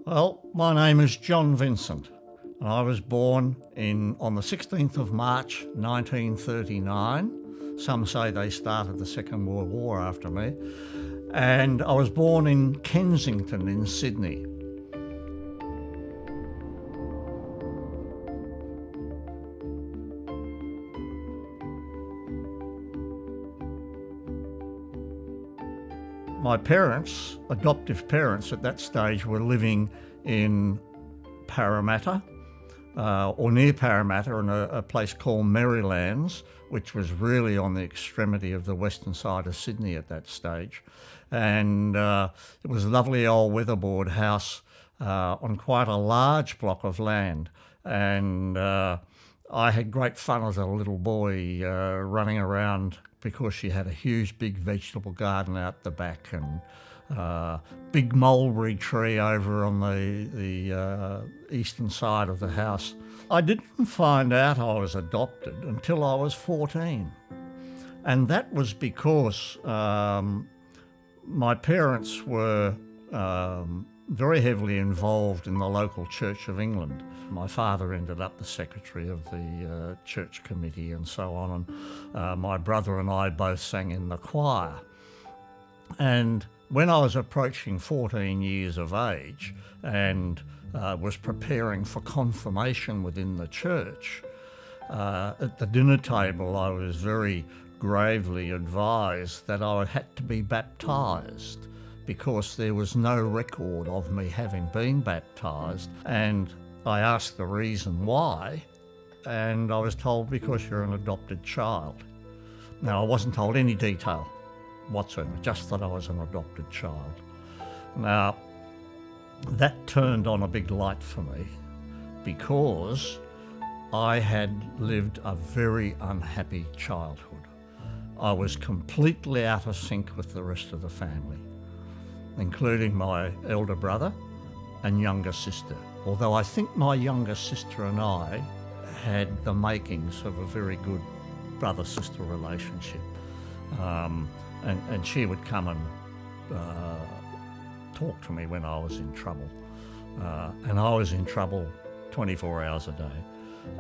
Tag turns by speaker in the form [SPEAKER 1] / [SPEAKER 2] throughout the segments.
[SPEAKER 1] Well, my name is John Vincent, and I was born on the 16th of March 1939. Some say they started the Second World War after me. And I was born in Kensington in Sydney. My parents, adoptive parents at that stage, were living in Parramatta, or near Parramatta, in a place called Merrylands, which was really on the extremity of the western side of Sydney at that stage. And it was a lovely old weatherboard house on quite a large block of land. And I had great fun as a little boy running around because she had a huge big vegetable garden out the back and big mulberry tree over on the eastern side of the house. I didn't find out I was adopted until I was 14. And that was because my parents were very heavily involved in the local Church of England. My father ended up the secretary of the church committee and so on, and my brother and I both sang in the choir. And when I was approaching 14 years of age and was preparing for confirmation within the church, at the dinner table I was very gravely advised that I had to be baptised because there was no record of me having been baptised. And I asked the reason why, and I was told because you're an adopted child. Now, I wasn't told any detail whatsoever, just that I was an adopted child. Now, that turned on a big light for me because I had lived a very unhappy childhood. I was completely out of sync with the rest of the family, including my elder brother and younger sister. Although I think my younger sister and I had the makings of a very good brother-sister relationship. And she would come and talk to me when I was in trouble. And I was in trouble 24 hours a day.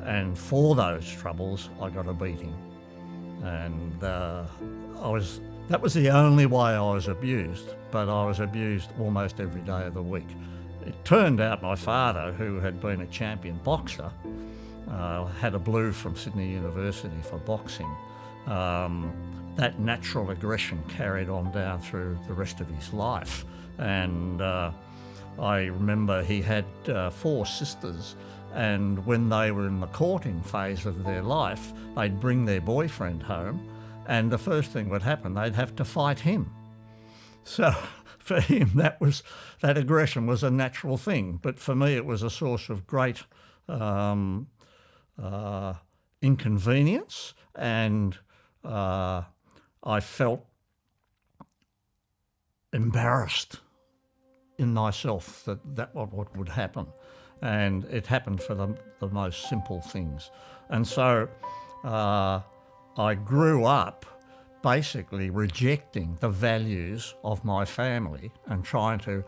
[SPEAKER 1] And for those troubles, I got a beating. And that was the only way I was abused, but I was abused almost every day of the week. It turned out my father, who had been a champion boxer, had a blue from Sydney University for boxing. That natural aggression carried on down through the rest of his life. And I remember he had 4 sisters, and when they were in the courting phase of their life, they'd bring their boyfriend home, and the first thing would happen, they'd have to fight him. So for him, that aggression was a natural thing. But for me, it was a source of great inconvenience, and I felt embarrassed in myself that what would happen. And it happened for the most simple things. And so I grew up basically rejecting the values of my family and trying to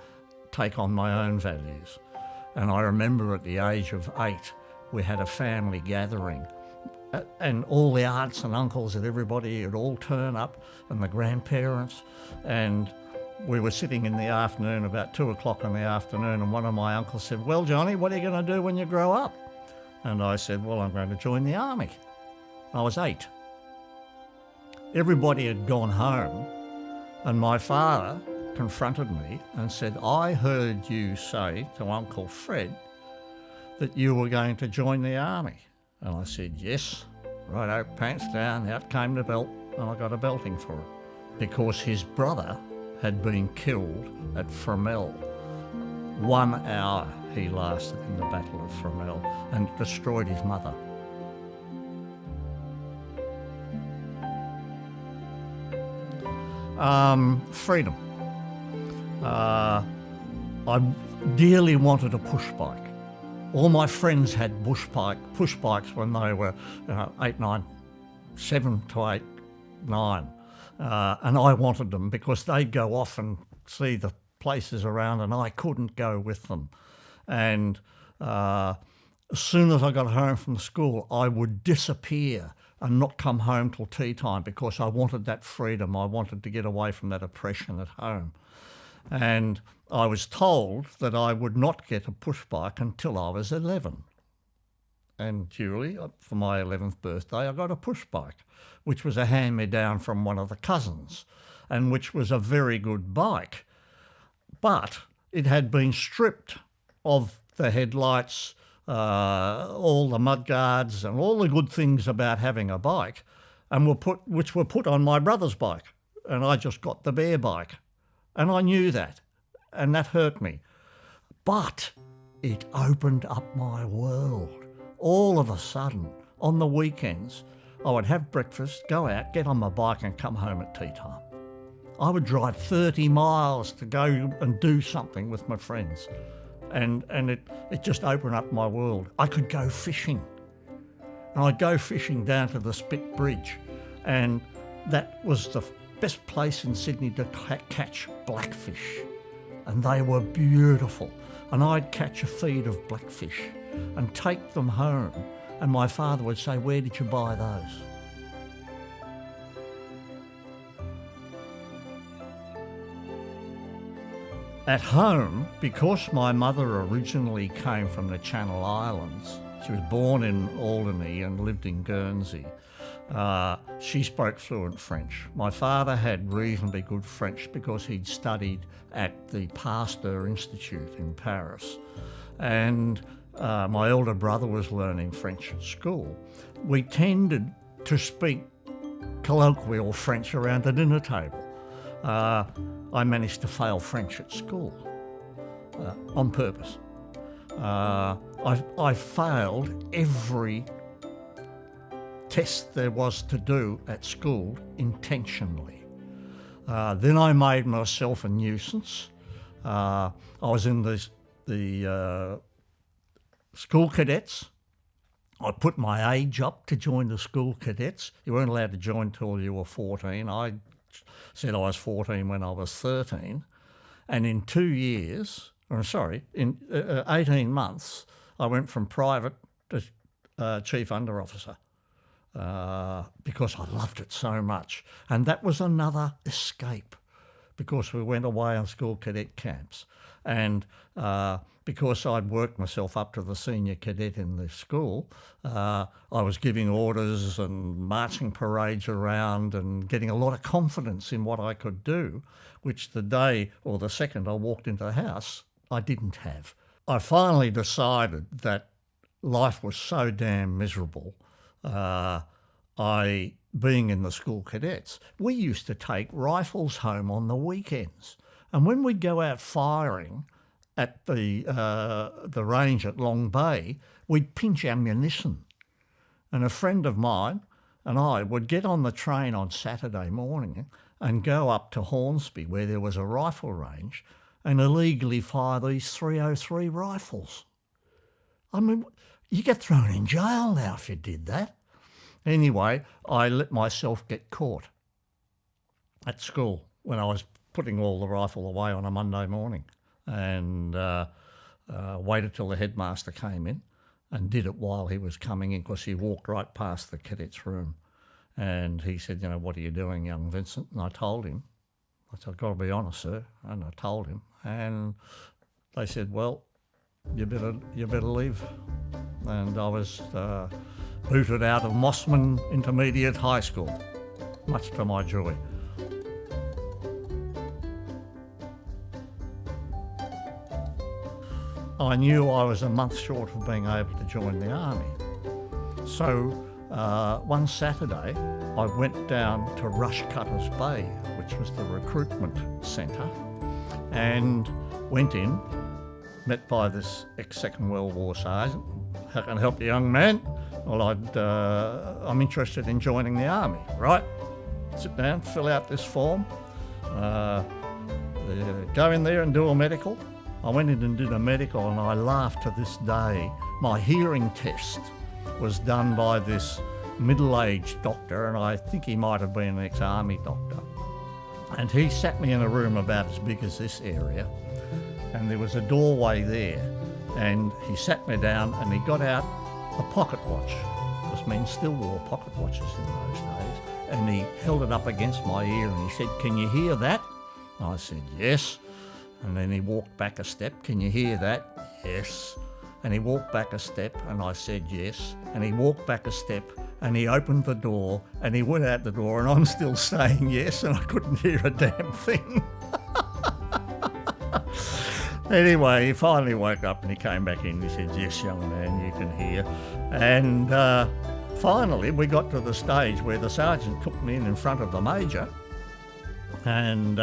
[SPEAKER 1] take on my own values. And I remember at the age of 8, we had a family gathering, and all the aunts and uncles and everybody would all turn up, and the grandparents, and we were sitting in the afternoon, about 2 o'clock in the afternoon, and one of my uncles said, "Well, Johnny, what are you going to do when you grow up?" And I said, "Well, I'm going to join the army." I was 8. Everybody had gone home, and my father confronted me and said, "I heard you say to Uncle Fred that you were going to join the army." And I said, "Yes." Righto, pants down, out came the belt, and I got a belting for it. Because his brother had been killed at Fromell. 1 hour he lasted in the Battle of Fromell and destroyed his mother. Freedom. I dearly wanted a push bike. All my friends had push bikes when they were 7 to 8, 9. And I wanted them because they'd go off and see the places around, and I couldn't go with them. And as soon as I got home from school, I would disappear and not come home till tea time because I wanted that freedom. I wanted to get away from that oppression at home. And I was told that I would not get a push bike until I was 11. And duly, for my 11th birthday, I got a push bike, which was a hand-me-down from one of the cousins, and which was a very good bike. But it had been stripped of the headlights, all the mudguards and all the good things about having a bike, and which were put on my brother's bike. And I just got the bare bike. And I knew that, and that hurt me. But it opened up my world. All of a sudden, on the weekends, I would have breakfast, go out, get on my bike and come home at tea time. I would drive 30 miles to go and do something with my friends. And it just opened up my world. I could go fishing. And I'd go fishing down to the Spit Bridge. And that was the best place in Sydney to catch blackfish. And they were beautiful. And I'd catch a feed of blackfish and take them home. And my father would say, "Where did you buy those?" At home, because my mother originally came from the Channel Islands, she was born in Alderney and lived in Guernsey, she spoke fluent French. My father had reasonably good French because he'd studied at the Pasteur Institute in Paris. And my elder brother was learning French at school. We tended to speak colloquial French around the dinner table. I managed to fail French at school on purpose. I failed every test there was to do at school intentionally. Then I made myself a nuisance. I was in the school cadets. I put my age up to join the school cadets. You weren't allowed to join till you were 14. I said I was 14 when I was 13. And in 18 months, I went from private to chief under officer because I loved it so much. And that was another escape because we went away on school cadet camps. And because I'd worked myself up to the senior cadet in the school, I was giving orders and marching parades around and getting a lot of confidence in what I could do, which the day or the second I walked into the house, I didn't have. I finally decided that life was so damn miserable. Being in the school cadets, we used to take rifles home on the weekends. And when we'd go out firing at the range at Long Bay, we'd pinch ammunition. And a friend of mine and I would get on the train on Saturday morning and go up to Hornsby, where there was a rifle range, and illegally fire these 303 rifles. I mean, you get thrown in jail now if you did that. Anyway, I let myself get caught at school when I was putting all the rifle away on a Monday morning, and waited till the headmaster came in and did it while he was coming in, because he walked right past the cadet's room. And he said, "What are you doing, young Vincent?" And I told him. I said, "I've got to be honest, sir." And I told him. And they said, "Well, you better leave." And I was booted out of Mossman Intermediate High School, much to my joy. I knew I was a month short of being able to join the army. So one Saturday, I went down to Rushcutters Bay, which was the recruitment centre, and went in, met by this ex-Second World War sergeant. "How can I help you, young man?" "Well, I'm interested in joining the army." "Right, sit down, fill out this form, go in there and do a medical." I went in and did a medical, and I laugh to this day. My hearing test was done by this middle-aged doctor, and I think he might have been an ex-army doctor. And he sat me in a room about as big as this area, and there was a doorway there, and he sat me down and he got out a pocket watch, because men still wore pocket watches in those days, and he held it up against my ear and he said, "Can you hear that?" I said, "Yes." And then he walked back a step. "Can you hear that?" "Yes." And he walked back a step and I said, "Yes." And he walked back a step and he opened the door and he went out the door, and I'm still saying yes, and I couldn't hear a damn thing. Anyway, he finally woke up and he came back in. He said, "Yes, young man, you can hear." And finally we got to the stage where the sergeant took me in front of the major and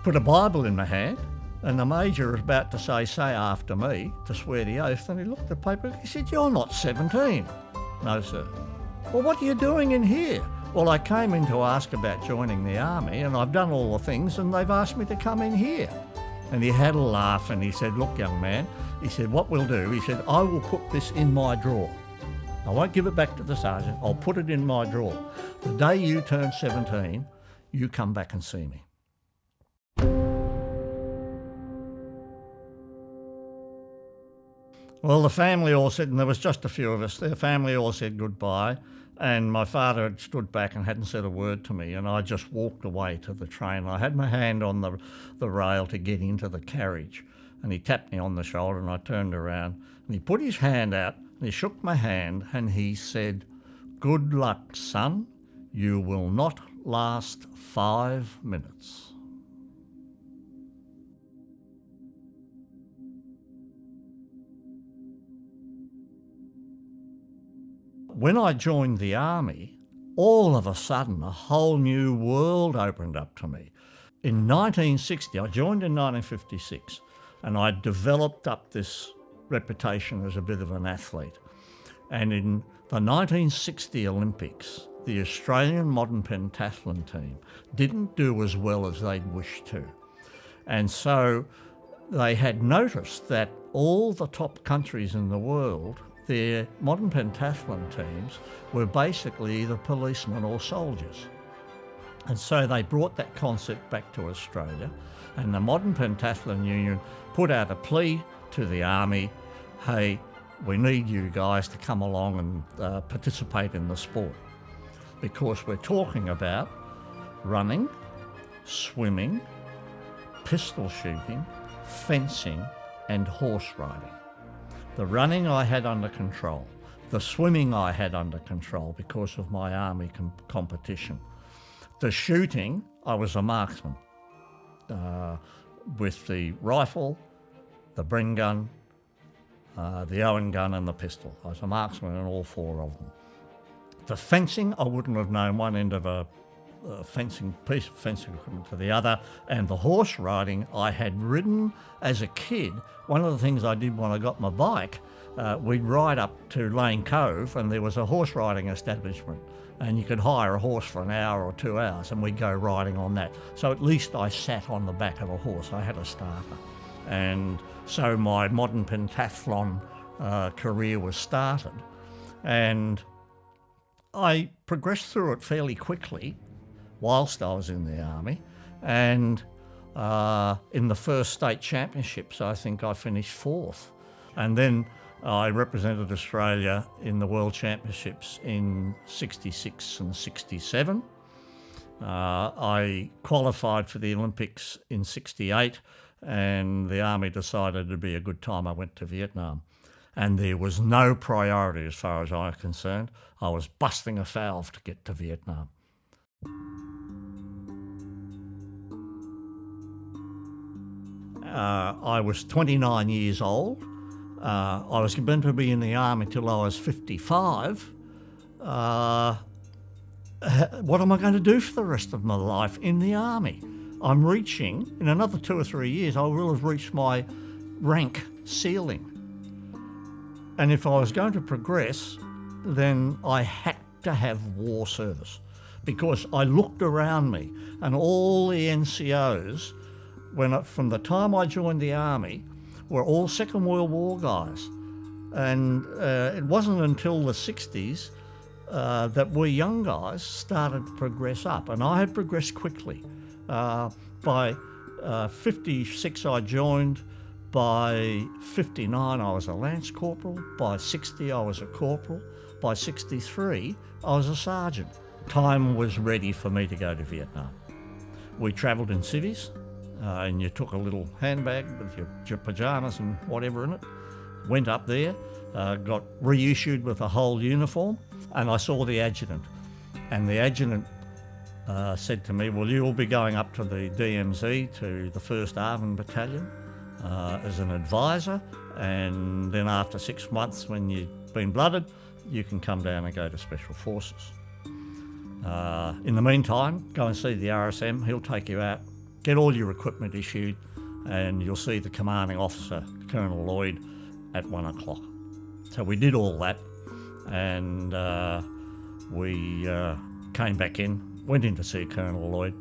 [SPEAKER 1] put a Bible in my hand. And the major was about to say after me, to swear the oath, and he looked at the paper. He said, "You're not 17. "No, sir." "Well, what are you doing in here?" "Well, I came in to ask about joining the army, and I've done all the things, and they've asked me to come in here." And he had a laugh and he said, "Look, young man," he said, "what we'll do," he said, "I will put this in my drawer. I won't give it back to the sergeant. I'll put it in my drawer. The day you turn 17, you come back and see me." Well, the family all said, and there was just a few of us, the family all said goodbye, and my father had stood back and hadn't said a word to me, and I just walked away to the train. I had my hand on the rail to get into the carriage, and he tapped me on the shoulder, and I turned around, and he put his hand out, and he shook my hand, and he said, "Good luck, son. You will not last 5 minutes." When I joined the army, all of a sudden a whole new world opened up to me. In 1960, I joined in 1956, and I developed up this reputation as a bit of an athlete. And in the 1960 Olympics, the Australian modern pentathlon team didn't do as well as they'd wished to. And so they had noticed that all the top countries in the world, their modern pentathlon teams were basically either policemen or soldiers. And so they brought that concept back to Australia, and the Modern Pentathlon Union put out a plea to the Army, "Hey, we need you guys to come along and participate in the sport, because we're talking about running, swimming, pistol shooting, fencing and horse riding." The running I had under control. The swimming I had under control because of my army competition. The shooting, I was a marksman with the rifle, the Bren gun, the Owen gun and the pistol. I was a marksman in all 4 of them. The fencing, I wouldn't have known one end of a fencing piece of fencing equipment to the other. And the horse riding, I had ridden as a kid. One of the things I did when I got my bike, we'd ride up to Lane Cove, and there was a horse riding establishment, and you could hire a horse for an hour or 2 hours, and we'd go riding on that. So at least I sat on the back of a horse. I had a starter. And so my modern pentathlon career was started, and I progressed through it fairly quickly whilst I was in the army, and in the first state championships I think I finished 4th, and then I represented Australia in the World Championships in 66 and 67. I qualified for the Olympics in 68, and the army decided it'd be a good time I went to Vietnam. And there was no priority as far as I was concerned. I was busting a valve to get to Vietnam. I was 29 years old. I was going to be in the army till I was 55. What am I going to do for the rest of my life in the army? I'm reaching, in another 2 or 3 years, I will have reached my rank ceiling. And if I was going to progress, then I had to have war service, because I looked around me and all the NCOs, from the time I joined the army, were all Second World War guys. And it wasn't until the 60s that we young guys started to progress up, and I had progressed quickly. By 56 I joined. By 59 I was a lance corporal. By 60 I was a corporal. By 63 I was a sergeant. Time was ready for me to go to Vietnam. We travelled in civvies, and you took a little handbag with your pyjamas and whatever in it, went up there, got reissued with a whole uniform, and I saw the adjutant. And the adjutant said to me, well, you'll be going up to the DMZ, to the 1st Arvin Battalion, as an advisor, and then after 6 months, when you've been blooded, you can come down and go to Special Forces. In the meantime, go and see the RSM. He'll take you out, get all your equipment issued, and you'll see the commanding officer, Colonel Lloyd, at 1 o'clock. So we did all that, and we came back in, went in to see Colonel Lloyd,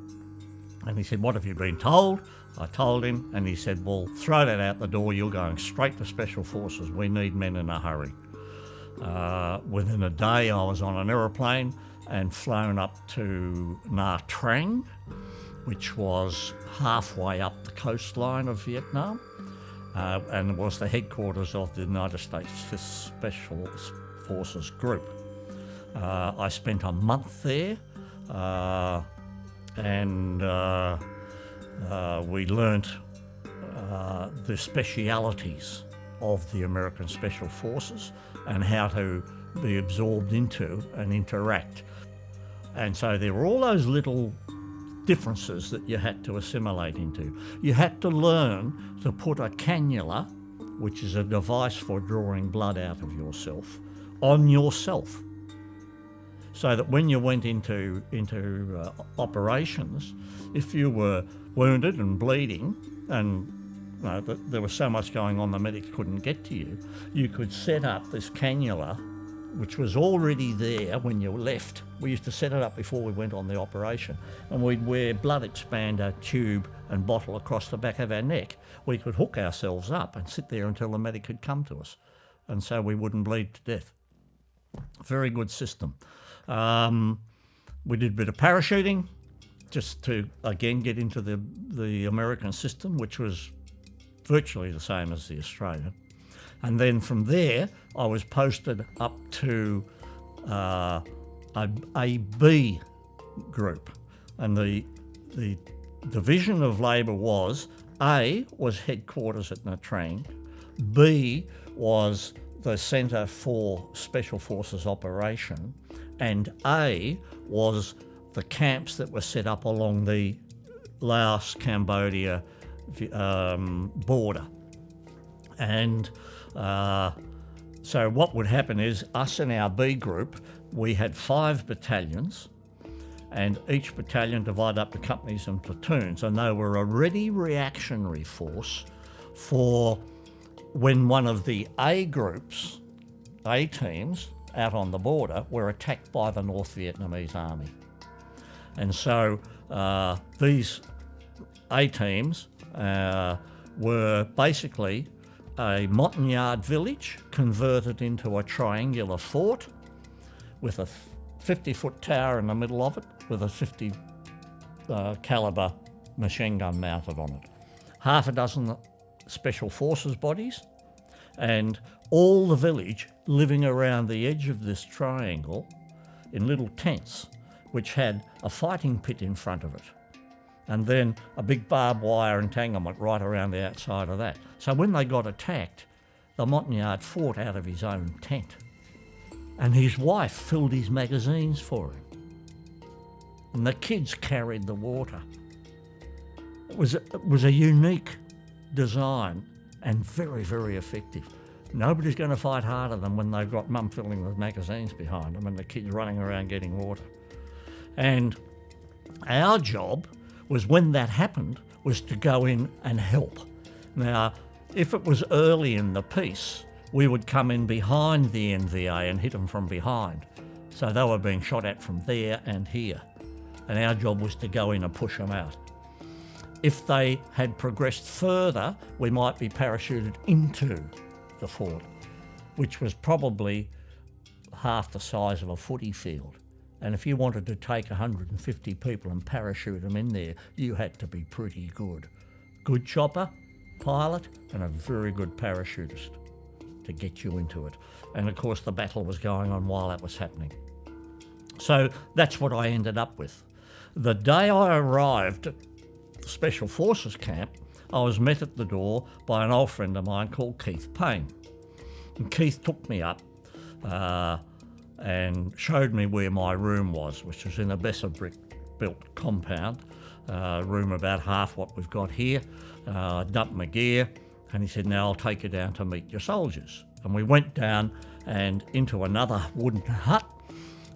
[SPEAKER 1] and he said, what have you been told? I told him, and he said, well, throw that out the door. You're going straight to Special Forces. We need men in a hurry. Within a day, I was on an aeroplane and flown up to Nha Trang, which was halfway up the coastline of Vietnam, and was the headquarters of the United States Special Forces Group. I spent a month there, and we learnt the specialities of the American Special Forces and how to be absorbed into and interact. And so there were all those little differences that you had to assimilate into. You had to learn to put a cannula, which is a device for drawing blood out of yourself, on yourself, so that when you went into operations, if you were wounded and bleeding, and there was so much going on the medics couldn't get to you, you could set up this cannula, which was already there when you left. We used to set it up before we went on the operation, and we'd wear blood expander tube and bottle across the back of our neck. We could hook ourselves up and sit there until the medic could come to us, and so we wouldn't bleed to death. Very good system. We did a bit of parachuting, just to, again, get into the American system, which was virtually the same as the Australian. And then from there, I was posted up to a B group. And the division of labour was, A was headquarters at Nha Trang, B was the Centre for Special Forces Operation, and A was the camps that were set up along the Laos-Cambodia border. And so what would happen is, us in our B group, we had 5 battalions, and each battalion divided up the companies and platoons, and they were a ready reactionary force for when one of the A groups, A teams, out on the border were attacked by the North Vietnamese army. And so these A teams were basically a Montagnard village converted into a triangular fort with a 50-foot tower in the middle of it with a 50 caliber machine gun mounted on it. Half a dozen special forces bodies, and all the village living around the edge of this triangle in little tents, which had a fighting pit in front of it, and then a big barbed wire entanglement right around the outside of that. So when they got attacked, the Montagnard fought out of his own tent, and his wife filled his magazines for him, and the kids carried the water. It was a unique design and very, very effective. Nobody's going to fight harder than when they've got mum filling the magazines behind them and the kids running around getting water. And our job was, when that happened, was to go in and help. Now, if it was early in the piece, we would come in behind the NVA and hit them from behind. So they were being shot at from there and here. And our job was to go in and push them out. If they had progressed further, we might be parachuted into the fort, which was probably half the size of a footy field. And if you wanted to take 150 people and parachute them in there, you had to be pretty good. Good chopper, pilot, and a very good parachutist to get you into it. And of course the battle was going on while that was happening. So that's what I ended up with. The day I arrived at the Special Forces camp, I was met at the door by an old friend of mine called Keith Payne. And Keith took me up and showed me where my room was, which was in a Besser brick built compound, room about half what we've got here. Dumped my gear, and he said, now I'll take you down to meet your soldiers. And we went down and into another wooden hut,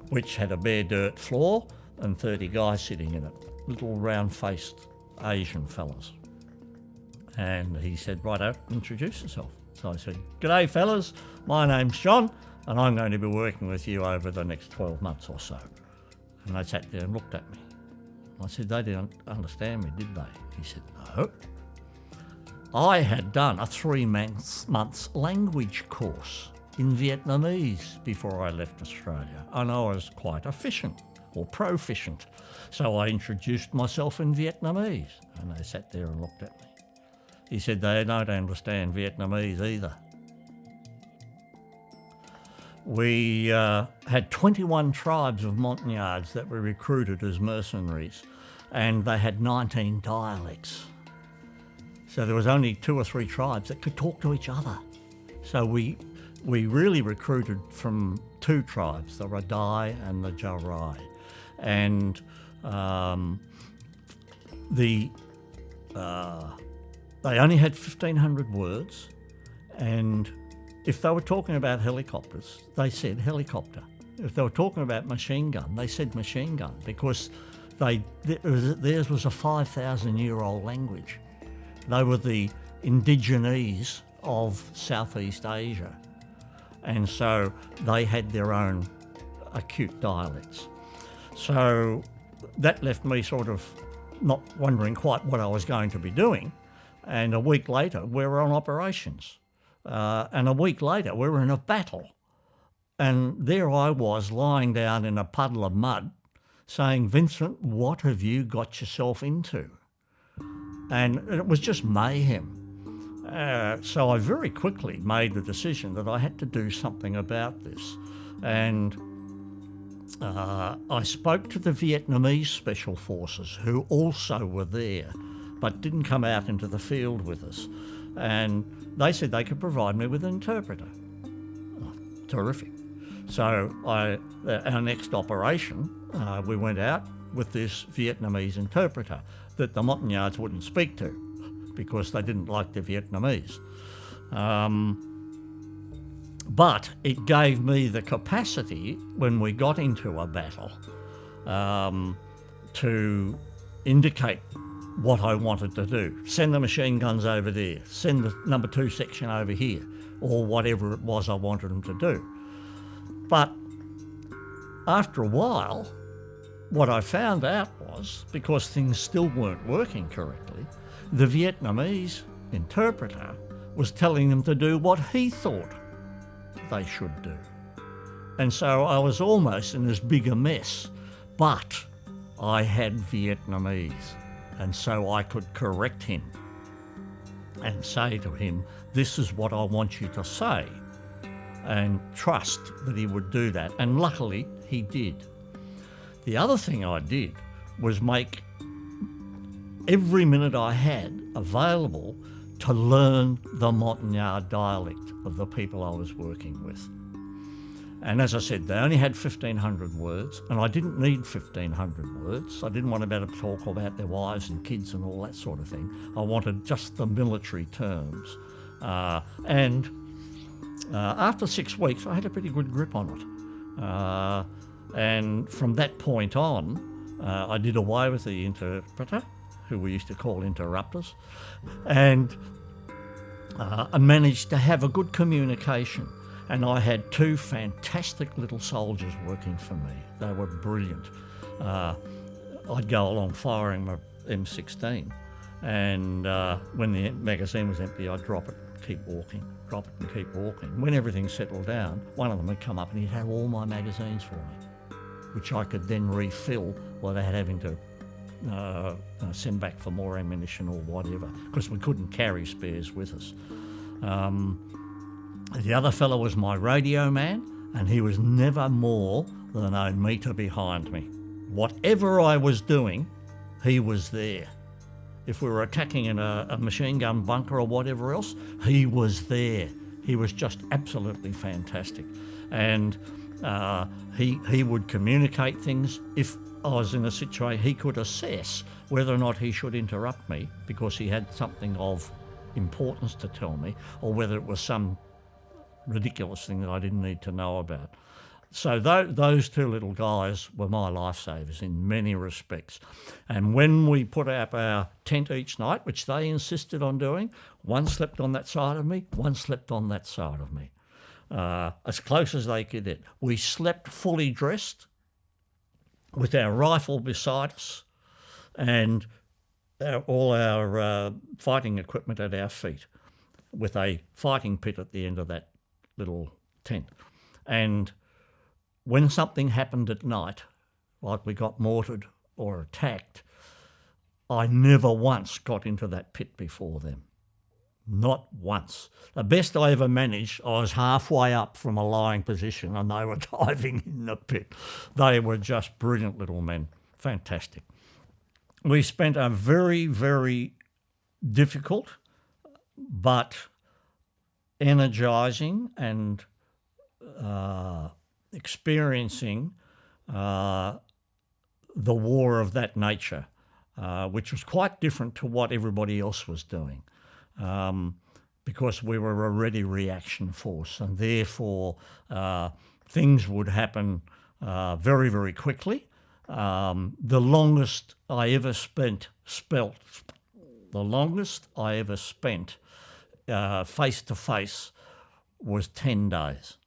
[SPEAKER 1] which had a bare dirt floor and 30 guys sitting in it, little round-faced Asian fellas. And he said, righto, introduce yourself. So I said, g'day fellas, my name's John, and I'm going to be working with you over the next 12 months or so. And they sat there and looked at me. I said, they didn't understand me, did they? He said, no. I had done a 3-month language course in Vietnamese before I left Australia, and I was quite efficient or proficient. So I introduced myself in Vietnamese, and they sat there and looked at me. He said, they don't understand Vietnamese either. We had 21 tribes of Montagnards that were recruited as mercenaries, and they had 19 dialects. So there was only 2 or 3 tribes that could talk to each other. So we really recruited from 2 tribes, the Radai and the Jarai. And they only had 1,500 words, and if they were talking about helicopters, they said helicopter. If they were talking about machine gun, they said machine gun, because theirs was a 5,000-year-old language. They were the indigenes of Southeast Asia, and so they had their own acute dialects. So that left me sort of not wondering quite what I was going to be doing. And a week later, we were on operations. And a week later, we were in a battle. And there I was lying down in a puddle of mud saying, Vincent, what have you got yourself into? And it was just mayhem. So I very quickly made the decision that I had to do something about this. And I spoke to the Vietnamese Special Forces, who also were there, but didn't come out into the field with us. And they said they could provide me with an interpreter. Oh, terrific. So our next operation, we went out with this Vietnamese interpreter that the Montagnards wouldn't speak to because they didn't like the Vietnamese. But it gave me the capacity when we got into a battle to indicate what I wanted to do. Send the machine guns over there, send the number 2 section over here, or whatever it was I wanted them to do. But after a while, what I found out was, because things still weren't working correctly, the Vietnamese interpreter was telling them to do what he thought they should do. And so I was almost in as big a mess, but I had Vietnamese. And so I could correct him and say to him, this is what I want you to say, and trust that he would do that. And luckily, he did. The other thing I did was make every minute I had available to learn the Montagnard dialect of the people I was working with. And as I said, they only had 1,500 words, and I didn't need 1,500 words. I didn't want to be able to talk about their wives and kids and all that sort of thing. I wanted just the military terms. And after 6 weeks, I had a pretty good grip on it. And from that point on, I did away with the interpreter, who we used to call interrupters, and I managed to have a good communication. And I had 2 fantastic little soldiers working for me. They were brilliant. I'd go along firing my M16, and when the magazine was empty, I'd drop it, keep walking, drop it and keep walking. When everything settled down, one of them would come up and he'd have all my magazines for me. which I could then refill without having to send back for more ammunition or whatever, because we couldn't carry spares with us. The other fellow was my radio man, and he was never more than a metre behind me. Whatever I was doing, he was there. If we were attacking in a machine gun bunker or whatever else, he was there. He was just absolutely fantastic. And he would communicate things. If I was in a situation, he could assess whether or not he should interrupt me because he had something of importance to tell me, or whether it was some ridiculous thing that I didn't need to know about. So those two little guys were my lifesavers in many respects. And when we put up our tent each night, which they insisted on doing, one slept on that side of me, one slept on that side of me, as close as they could get. We slept fully dressed with our rifle beside us and all our fighting equipment at our feet, with a fighting pit at the end of that little tent. And when something happened at night, like we got mortared or attacked, I never once got into that pit before them. Not once. The best I ever managed, I was halfway up from a lying position and they were diving in the pit. They were just brilliant little men. Fantastic. We spent a very, very difficult but energising and experiencing the war of that nature, which was quite different to what everybody else was doing, because we were a ready reaction force, and therefore things would happen very, very quickly. The longest I ever spent face to face was 10 days.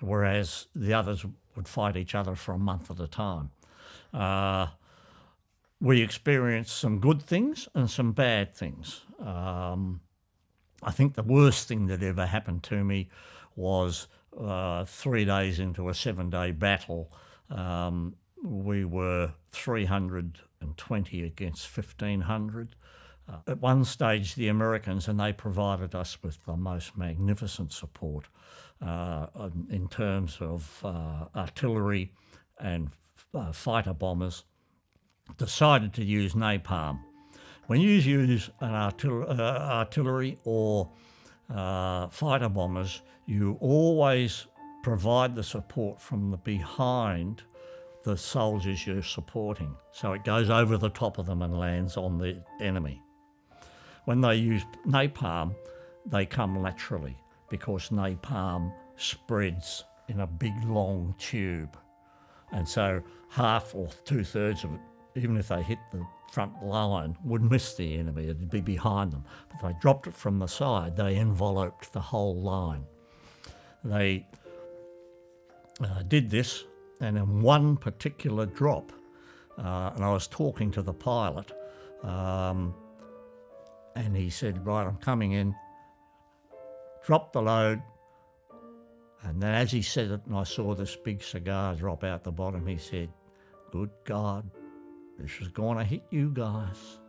[SPEAKER 1] Whereas the others would fight each other for a month at a time. We experienced some good things and some bad things. I think the worst thing that ever happened to me was 3 days into a 7-day battle. We were 320 against 1,500. At one stage, the Americans, and they provided us with the most magnificent support in terms of artillery and fighter bombers, decided to use napalm. When you use an artillery or fighter bombers, you always provide the support from the behind the soldiers you're supporting. So it goes over the top of them and lands on the enemy. When they use napalm, they come laterally because napalm spreads in a big long tube. And so half or 2/3 of it, even if they hit the front line, would miss the enemy. It'd be behind them. But if they dropped it from the side, they enveloped the whole line. They did this, and in one particular drop, and I was talking to the pilot, and he said, right, I'm coming in, drop the load. And then as he said it and I saw this big cigar drop out the bottom, he said, good God, this is going to hit you guys.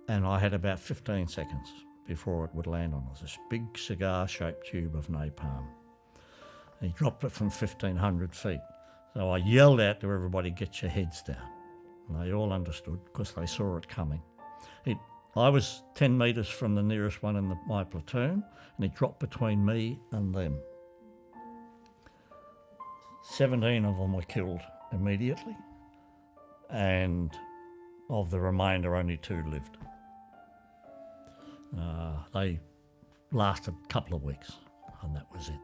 [SPEAKER 1] And I had about 15 seconds before it would land on us, this big cigar-shaped tube of napalm. And he dropped it from 1,500 feet. So I yelled out to everybody, get your heads down. And they all understood because they saw it coming. I was 10 metres from the nearest one in my platoon, and it dropped between me and them. 17 of them were killed immediately, and of the remainder, only 2 lived. They lasted a couple of weeks, and that was it.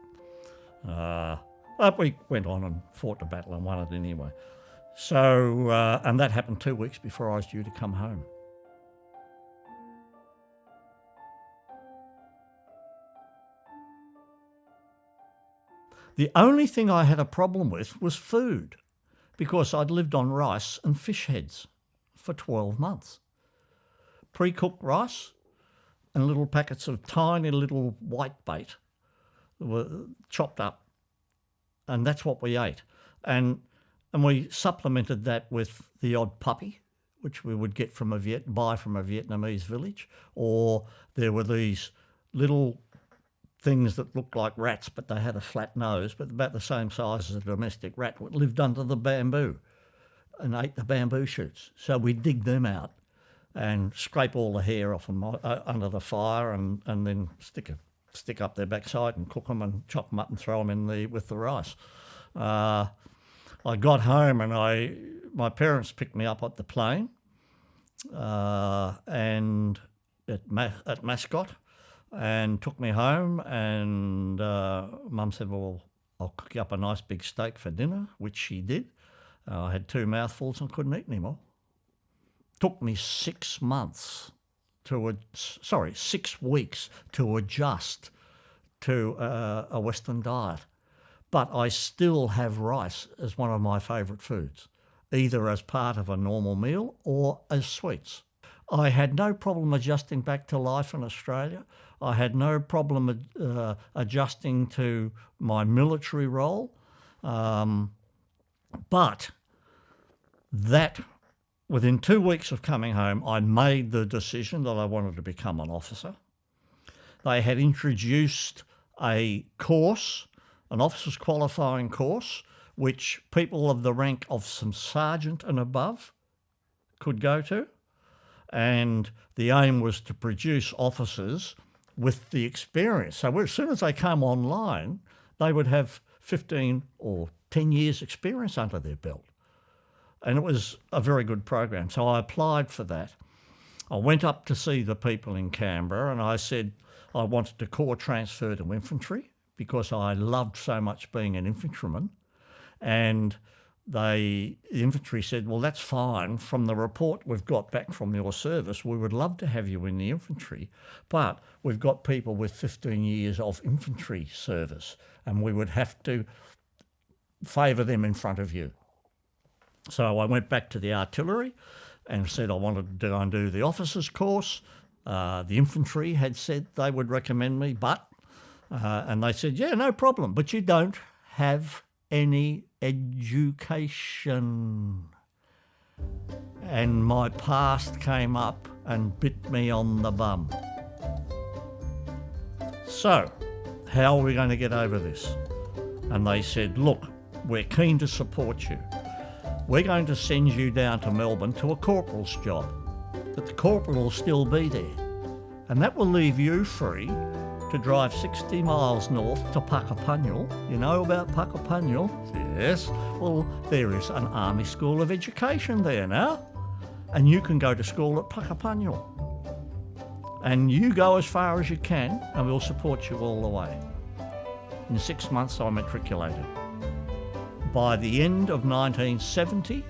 [SPEAKER 1] But we went on and fought the battle and won it anyway. So, and that happened 2 weeks before I was due to come home. The only thing I had a problem with was food, because I'd lived on rice and fish heads for 12 months. Pre-cooked rice and little packets of tiny little white bait that were chopped up and that's what we ate. And we supplemented that with the odd puppy, which we would get buy from a Vietnamese village, or there were these little things that looked like rats, but they had a flat nose, but about the same size as a domestic rat, that lived under the bamboo and ate the bamboo shoots. So we'd dig them out and scrape all the hair off them under the fire, and then stick up their backside and cook them and chop them up and throw them with the rice. I got home and my parents picked me up at the plane and at Mascot, and took me home, and Mum said, well, I'll cook you up a nice big steak for dinner, which she did. I had 2 mouthfuls and couldn't eat anymore. Took me 6 weeks to adjust to a Western diet. But I still have rice as one of my favourite foods, either as part of a normal meal or as sweets. I had no problem adjusting back to life in Australia. I had no problem adjusting to my military role. But that, within 2 weeks of coming home, I made the decision that I wanted to become an officer. They had introduced a course, an officer's qualifying course, which people of the rank of some sergeant and above could go to. And the aim was to produce officers with the experience. So as soon as they come online, they would have 15 or 10 years experience under their belt. And it was a very good program. So I applied for that. I went up to see the people in Canberra and I said I wanted to corps transfer to infantry because I loved so much being an infantryman. And the infantry said, well, that's fine. From the report we've got back from your service, we would love to have you in the infantry, but we've got people with 15 years of infantry service and we would have to favour them in front of you. So I went back to the artillery and said I wanted to go and do the officers course. The infantry had said they would recommend me, and they said, yeah, no problem, but you don't have any education. And my past came up and bit me on the bum. So, how are we going to get over this? And they said, look, we're keen to support you. We're going to send you down to Melbourne to a corporal's job, but the corporal will still be there. And that will leave you free to drive 60 miles north to Puckapunyal. You know about Puckapunyal? Yes. Well, there is an Army School of Education there now, and you can go to school at Puckapunyal. And you go as far as you can, and we'll support you all the way. In 6 months, I matriculated. By the end of 1970,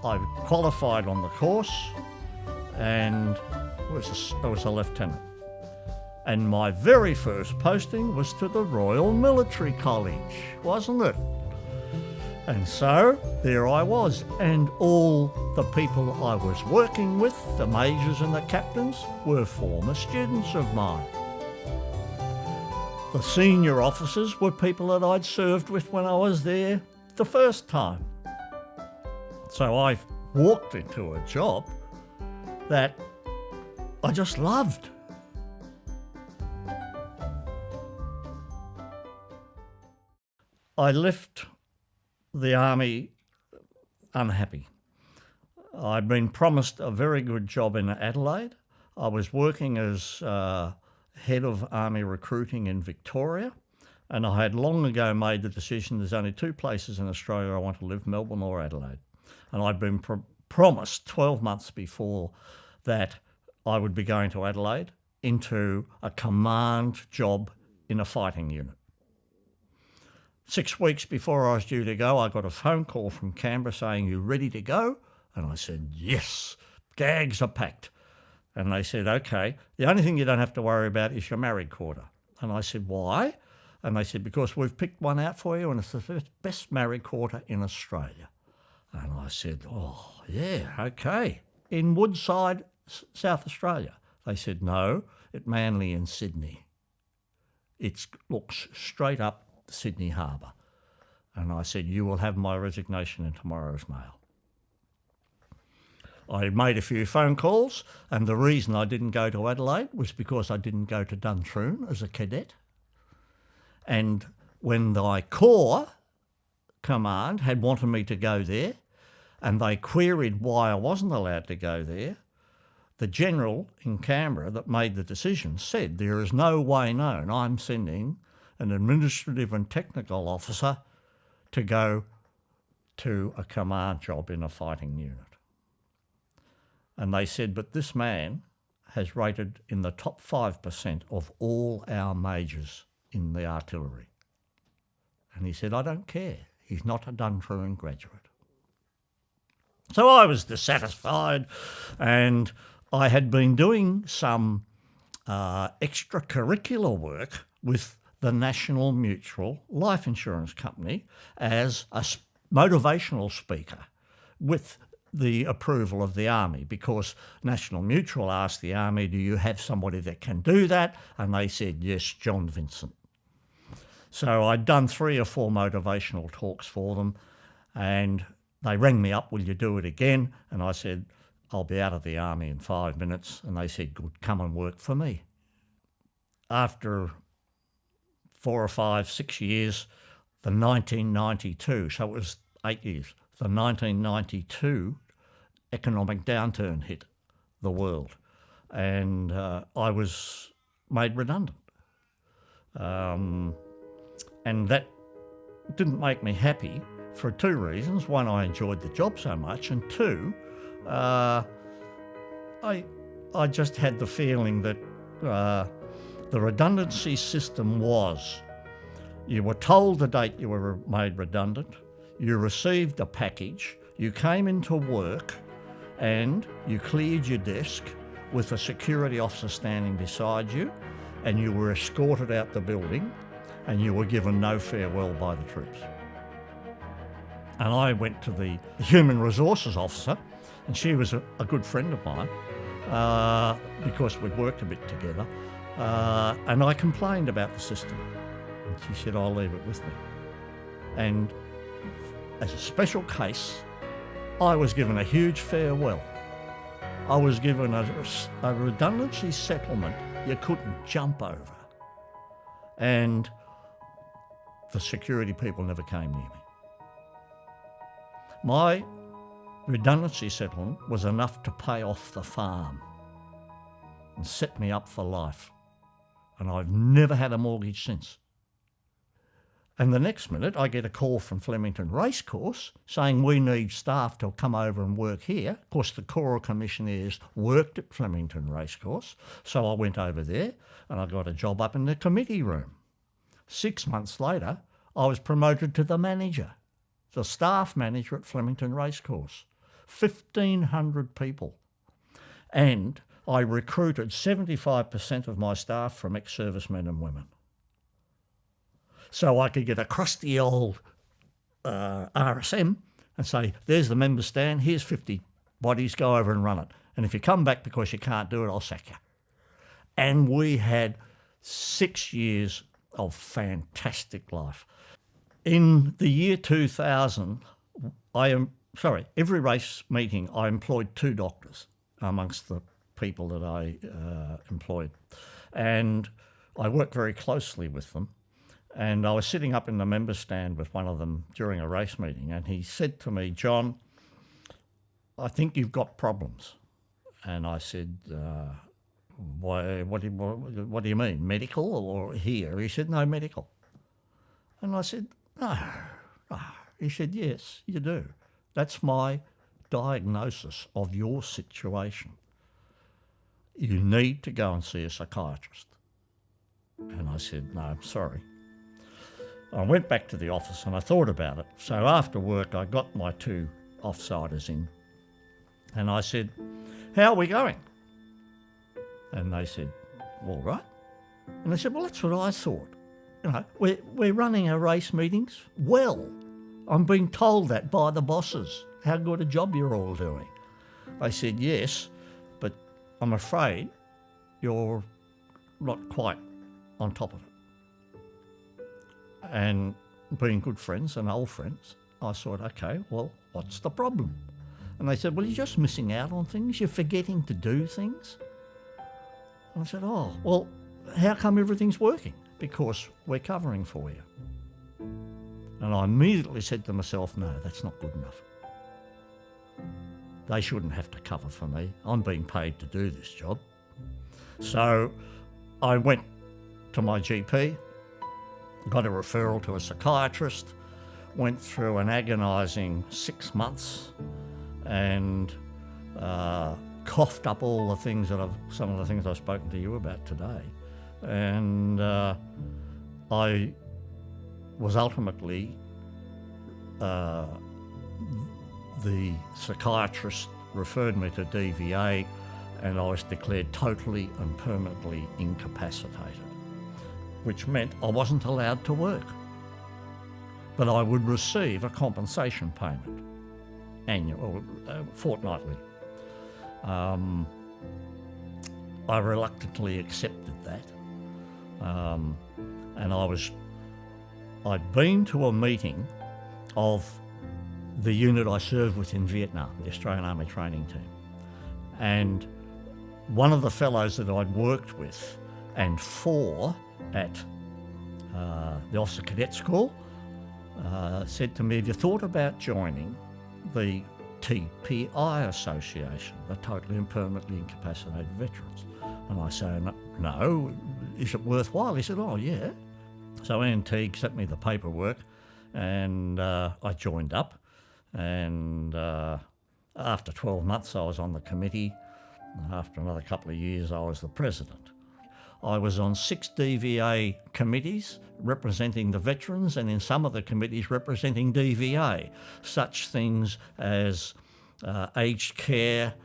[SPEAKER 1] I qualified on the course and I was a lieutenant. And my very first posting was to the Royal Military College, wasn't it? And so there I was, and all the people I was working with, the majors and the captains, were former students of mine. The senior officers were people that I'd served with when I was there the first time. So I walked into a job that I just loved. I left the Army unhappy. I'd been promised a very good job in Adelaide. I was working as head of Army recruiting in Victoria, and I had long ago made the decision there's only two places in Australia I want to live, Melbourne or Adelaide. And I'd been promised 12 months before that I would be going to Adelaide into a command job in a fighting unit. 6 weeks before I was due to go, I got a phone call from Canberra saying, "You ready to go?" And I said, "Yes, gags are packed." And they said, "Okay, the only thing you don't have to worry about is your married quarter." And I said, "Why?" And they said, "Because we've picked one out for you and it's the best married quarter in Australia." And I said, "Oh, yeah, okay." In Woodside, South Australia. They said, "No, at Manly in Sydney. It looks straight up Sydney Harbour. And I said, you will have my resignation in tomorrow's mail. I made a few phone calls, and the reason I didn't go to Adelaide was because I didn't go to Duntroon as a cadet. And when the Corps Command had wanted me to go there, and they queried why I wasn't allowed to go there, the general in Canberra that made the decision said, there is no way known I'm sending an administrative and technical officer to go to a command job in a fighting unit. And they said, but this man has rated in the top 5% of all our majors in the artillery. And he said, I don't care. He's not a Duntroon graduate. So I was dissatisfied, and I had been doing some extracurricular work with the National Mutual Life Insurance Company as a motivational speaker with the approval of the Army, because National Mutual asked the Army, do you have somebody that can do that? And they said, yes, John Vincent. So I'd done 3 or 4 motivational talks for them, and they rang me up, will you do it again? And I said, I'll be out of the Army in 5 minutes. And they said, good, come and work for me. After 4 or 5, 6 years, the 1992, so it was 8 years, the 1992 economic downturn hit the world, and I was made redundant. And that didn't make me happy for 2 reasons. One, I enjoyed the job so much, and 2, I just had the feeling that the redundancy system was, you were told the date you were made redundant, you received a package, you came into work, and you cleared your desk with a security officer standing beside you, and you were escorted out the building, and you were given no farewell by the troops. And I went to the human resources officer, and she was a good friend of mine, because we'd worked a bit together, and I complained about the system. And she said, I'll leave it with me. And as a special case, I was given a huge farewell. I was given a redundancy settlement you couldn't jump over. And the security people never came near me. My redundancy settlement was enough to pay off the farm and set me up for life. And I've never had a mortgage since. And the next minute, I get a call from Flemington Racecourse saying we need staff to come over and work here. Of course, the Corps of Commissioners worked at Flemington Racecourse, so I went over there and I got a job up in the committee room. 6 months later, I was promoted to the manager, the staff manager at Flemington Racecourse. 1,500 people. And I recruited 75% of my staff from ex-servicemen and women. So I could get a crusty old RSM and say, there's the member stand, here's 50 bodies, go over and run it. And if you come back because you can't do it, I'll sack you. And we had 6 years of fantastic life. In the year 2000, every race meeting I employed 2 doctors amongst the people that I employed. And I worked very closely with them. And I was sitting up in the member stand with one of them during a race meeting, and he said to me, John, I think you've got problems. And I said, what do you mean, medical or here? He said, no, medical. And I said, no. He said, yes, you do. That's my diagnosis of your situation. You need to go and see a psychiatrist. And I said, no, I'm sorry. I went back to the office and I thought about it. So after work, I got my 2 offsiders in and I said, how are we going? And they said, all right. And I said, well, that's what I thought. You know, we're running our race meetings well. I'm being told that by the bosses, how good a job you're all doing. They said, yes, but I'm afraid you're not quite on top of it. And being good friends and old friends, I thought, okay, well, what's the problem? And they said, well, you're just missing out on things. You're forgetting to do things. And I said, oh, well, how come everything's working? Because we're covering for you. And I immediately said to myself, no, that's not good enough. They shouldn't have to cover for me. I'm being paid to do this job. So I went to my GP, got a referral to a psychiatrist, went through an agonising 6 months and coughed up all the things some of the things I've spoken to you about today. And I was ultimately, the psychiatrist referred me to DVA, and I was declared totally and permanently incapacitated, which meant I wasn't allowed to work. But I would receive a compensation payment, annual, fortnightly. I reluctantly accepted that. And I'd been to a meeting of the unit I served with in Vietnam, the Australian Army Training Team. And one of the fellows that I'd worked with and for at the Officer Cadet School said to me, have you thought about joining the TPI Association, the Totally and Permanently Incapacitated Veterans? And I said, no, is it worthwhile? He said, oh yeah. So Ian Teague sent me the paperwork and I joined up, and after 12 months I was on the committee. After another couple of years I was the president. I was on 6 DVA committees representing the veterans, and in some of the committees representing DVA, such things as aged care,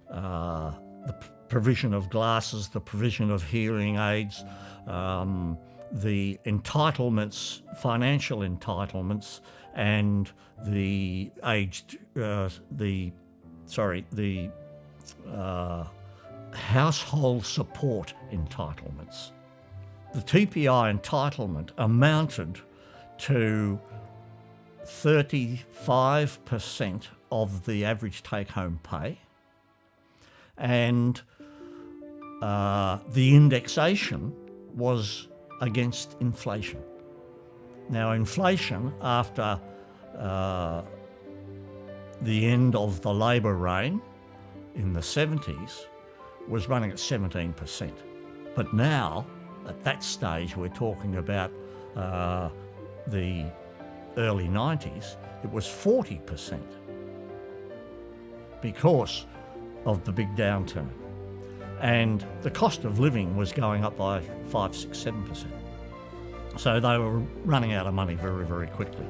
[SPEAKER 1] the provision of glasses, the provision of hearing aids, the entitlements, financial entitlements, and the household support entitlements. The TPI entitlement amounted to 35% of the average take-home pay, and the indexation was against inflation. Now, inflation after the end of the Labor reign in the 70s was running at 17%. But now, at that stage, we're talking about the early 90s, it was 40% because of the big downturn. And the cost of living was going up by 5, 6, 7%. So they were running out of money very, very quickly.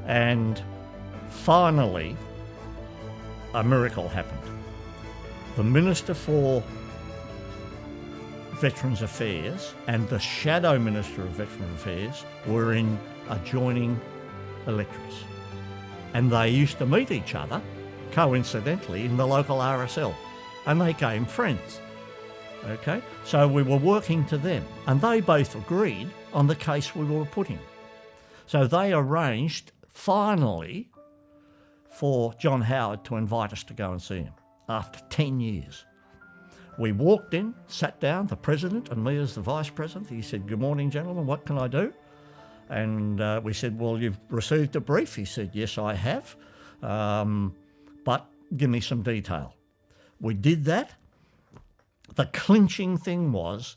[SPEAKER 1] And finally, a miracle happened. The Minister for Veterans Affairs and the Shadow Minister of Veterans Affairs were in adjoining electorates. And they used to meet each other, coincidentally, in the local RSL. And they became friends. Okay? So we were working to them. And they both agreed on the case we were putting. So they arranged, finally, for John Howard to invite us to go and see him after 10 years. We walked in, sat down, the president and me as the vice president. He said, good morning, gentlemen, what can I do? And we said, well, you've received a brief. He said, yes, I have, but give me some detail. We did that. The clinching thing was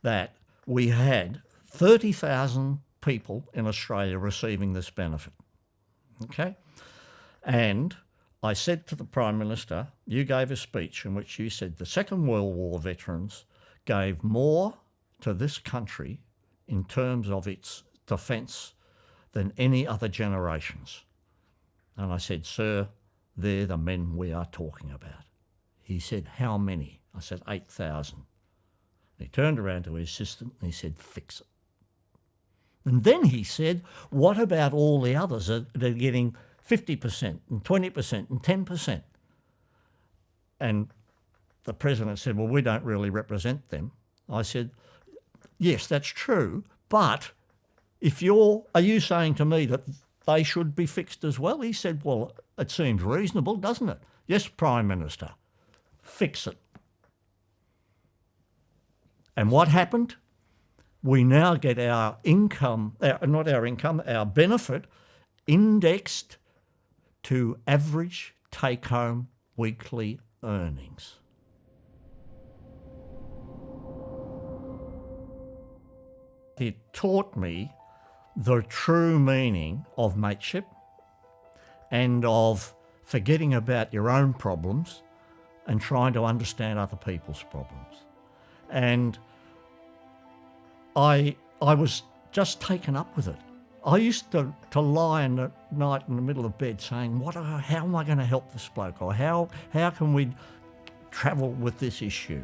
[SPEAKER 1] that we had 30,000 people in Australia receiving this benefit, okay? And I said to the Prime Minister, you gave a speech in which you said the Second World War veterans gave more to this country in terms of its defence than any other generations. And I said, sir, they're the men we are talking about. He said, how many? I said, 8,000. He turned around to his assistant and he said, fix it. And then he said, what about all the others that are getting 50% and 20% and 10%? And the president said, well, we don't really represent them. I said, yes, that's true, but are you saying to me that they should be fixed as well? He said, well, it seems reasonable, doesn't it? Yes, Prime Minister, fix it. And what happened? We now get our income, our benefit indexed to average take-home weekly earnings. It taught me the true meaning of mateship and of forgetting about your own problems and trying to understand other people's problems. And I was just taken up with it. I used to lie in the night in the middle of bed saying, how am I going to help this bloke? Or how can we travel with this issue?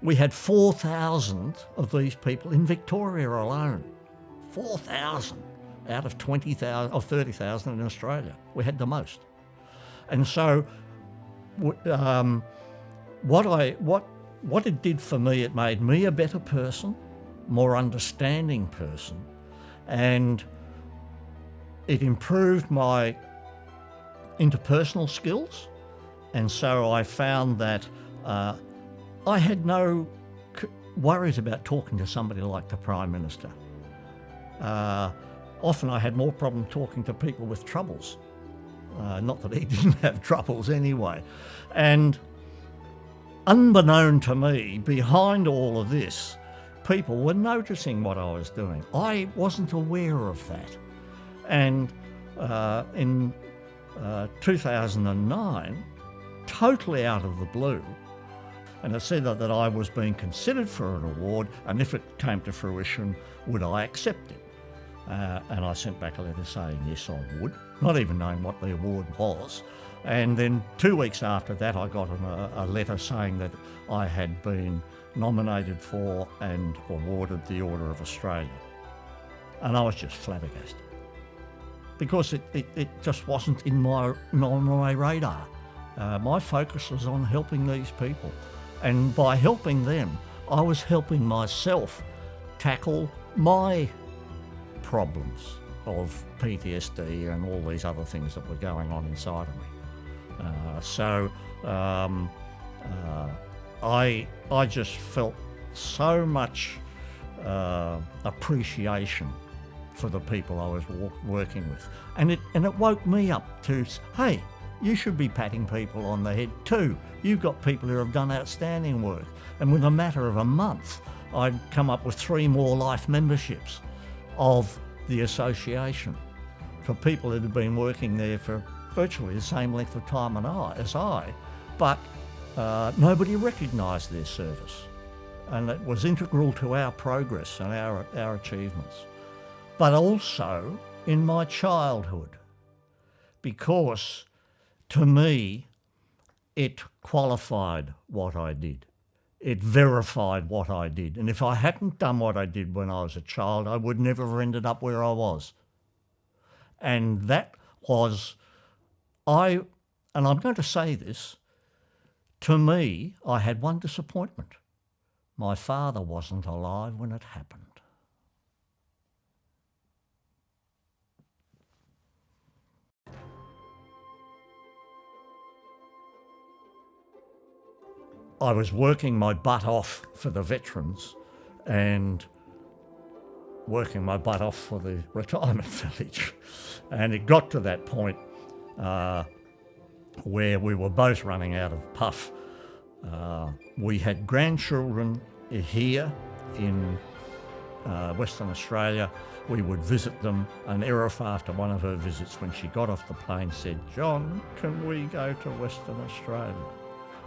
[SPEAKER 1] We had 4,000 of these people in Victoria alone. 4,000 out of 20,000 or 30,000 in Australia. We had the most. And so what it did for me, it made me a better person, more understanding person, and it improved my interpersonal skills. And so I found that I had no worries about talking to somebody like the Prime Minister. Often I had more problem talking to people with troubles. Not that he didn't have troubles anyway. And unbeknown to me, behind all of this, people were noticing what I was doing. I wasn't aware of that. And in 2009, totally out of the blue, and it said that I was being considered for an award, and if it came to fruition, would I accept it? And I sent back a letter saying yes, I would, not even knowing what the award was. And then 2 weeks after that, I got a letter saying that I had been nominated for and awarded the Order of Australia. And I was just flabbergasted because it just wasn't on my radar. My focus was on helping these people. And by helping them, I was helping myself tackle my problems of PTSD and all these other things that were going on inside of me. I just felt so much appreciation for the people I was working with. And it woke me up to, hey, you should be patting people on the head too. You've got people who have done outstanding work. And within a matter of a month, I'd come up with 3 more life memberships of the association for people that had been working there for virtually the same length of time as I, but nobody recognised their service. And it was integral to our progress and our achievements. But also in my childhood, because to me, it qualified what I did. It verified what I did. And if I hadn't done what I did when I was a child, I would never have ended up where I was. And that was, and I'm going to say this, to me, I had one disappointment. My father wasn't alive when it happened. I was working my butt off for the veterans and working my butt off for the retirement village. And it got to that point where we were both running out of puff. We had grandchildren here in Western Australia. We would visit them, and Erif, after one of her visits, when she got off the plane, said, "John, can we go to Western Australia?"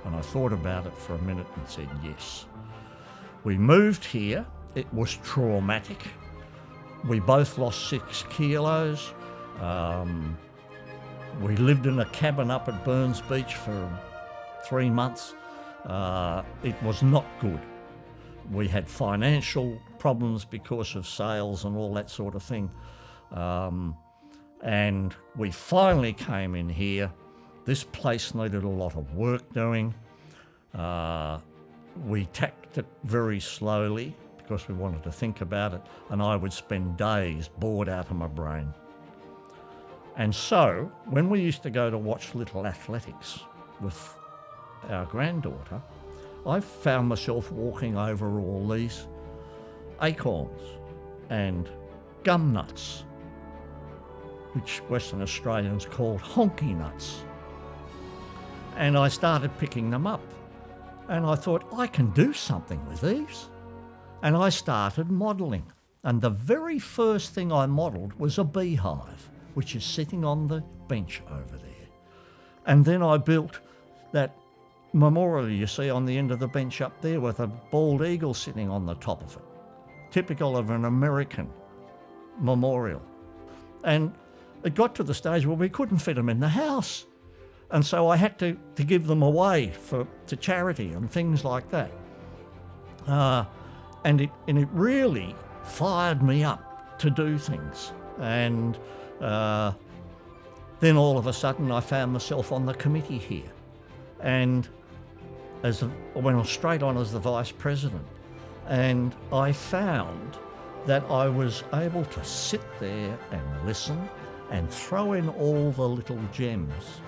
[SPEAKER 1] And I thought about it for a minute and said yes. We moved here. It was traumatic. We both lost 6 kilos. We lived in a cabin up at Burns Beach for 3 months. It was not good. We had financial problems because of sales and all that sort of thing. And we finally came in here. This place needed a lot of work doing. We tacked it very slowly because we wanted to think about it, and I would spend days bored out of my brain. And so, when we used to go to watch Little Athletics with our granddaughter, I found myself walking over all these acorns and gum nuts, which Western Australians called honky nuts. And I started picking them up. And I thought, I can do something with these. And I started modelling. And the very first thing I modelled was a beehive, which is sitting on the bench over there. And then I built that memorial you see on the end of the bench up there with a bald eagle sitting on the top of it, typical of an American memorial. And it got to the stage where we couldn't fit them in the house. And so I had to give them away to charity and things like that. And it really fired me up to do things. And then all of a sudden I found myself on the committee here. And I went straight on as the vice president. And I found that I was able to sit there and listen and throw in all the little gems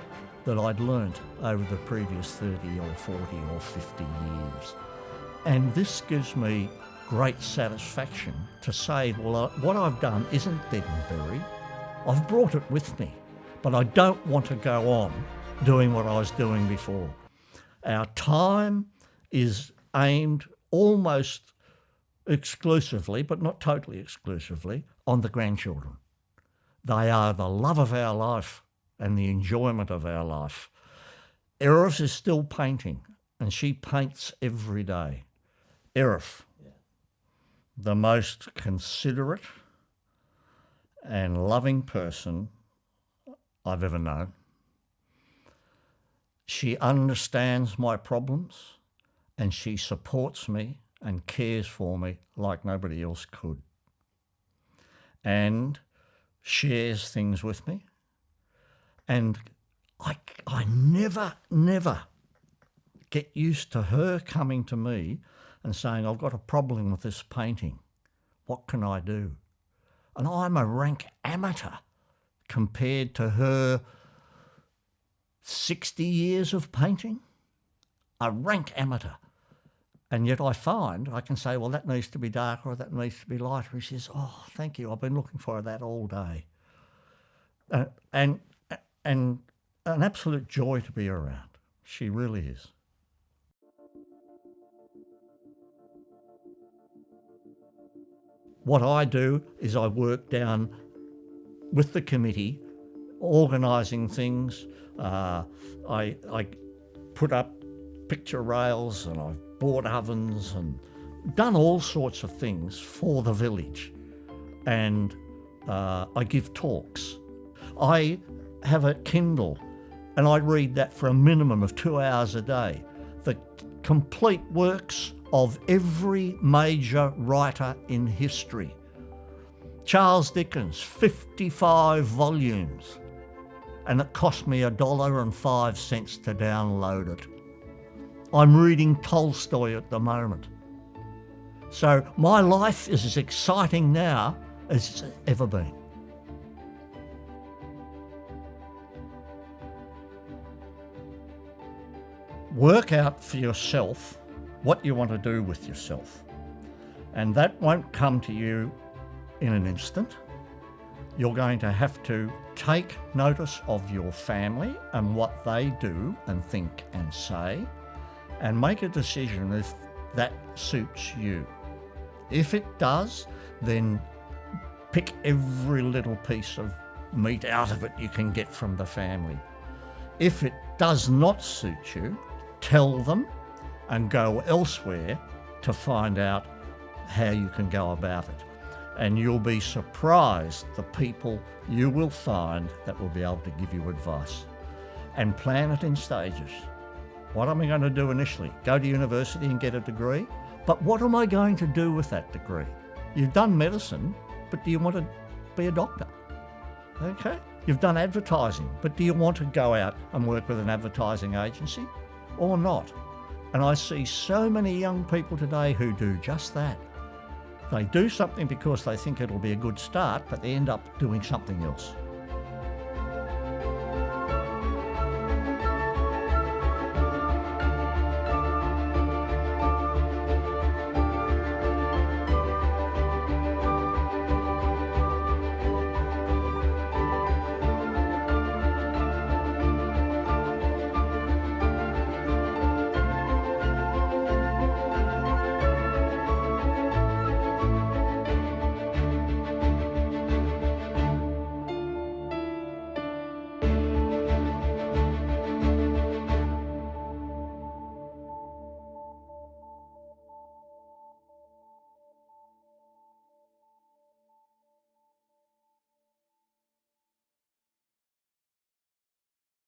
[SPEAKER 1] that I'd learnt over the previous 30 or 40 or 50 years. And this gives me great satisfaction to say, well, what I've done isn't dead and buried. I've brought it with me, but I don't want to go on doing what I was doing before. Our time is aimed almost exclusively, but not totally exclusively, on the grandchildren. They are the love of our life and the enjoyment of our life. Eris is still painting, and she paints every day. Eris, the most considerate and loving person I've ever known. She understands my problems, and she supports me and cares for me like nobody else could, and shares things with me. And I never get used to her coming to me and saying, I've got a problem with this painting. What can I do? And I'm a rank amateur compared to her 60 years of painting. A rank amateur. And yet I find I can say, well, that needs to be darker or that needs to be lighter. She says, oh, thank you. I've been looking for that all day. And an absolute joy to be around. She really is. What I do is I work down with the committee, organising things. I put up picture rails, and I've bought ovens and done all sorts of things for the village. And I give talks. I have a Kindle, and I read that for a minimum of 2 hours a day. The complete works of every major writer in history. Charles Dickens, 55 volumes, and it cost me $1.05 to download it. I'm reading Tolstoy at the moment. So my life is as exciting now as it's ever been. Work out for yourself what you want to do with yourself. And that won't come to you in an instant. You're going to have to take notice of your family and what they do and think and say, and make a decision if that suits you. If it does, then pick every little piece of meat out of it you can get from the family. If it does not suit you, tell them and go elsewhere to find out how you can go about it. And you'll be surprised the people you will find that will be able to give you advice. And plan it in stages. What am I going to do initially? Go to university and get a degree? But what am I going to do with that degree? You've done medicine, but do you want to be a doctor? Okay. You've done advertising, but do you want to go out and work with an advertising agency or not? And I see so many young people today who do just that. They do something because they think it'll be a good start, but they end up doing something else.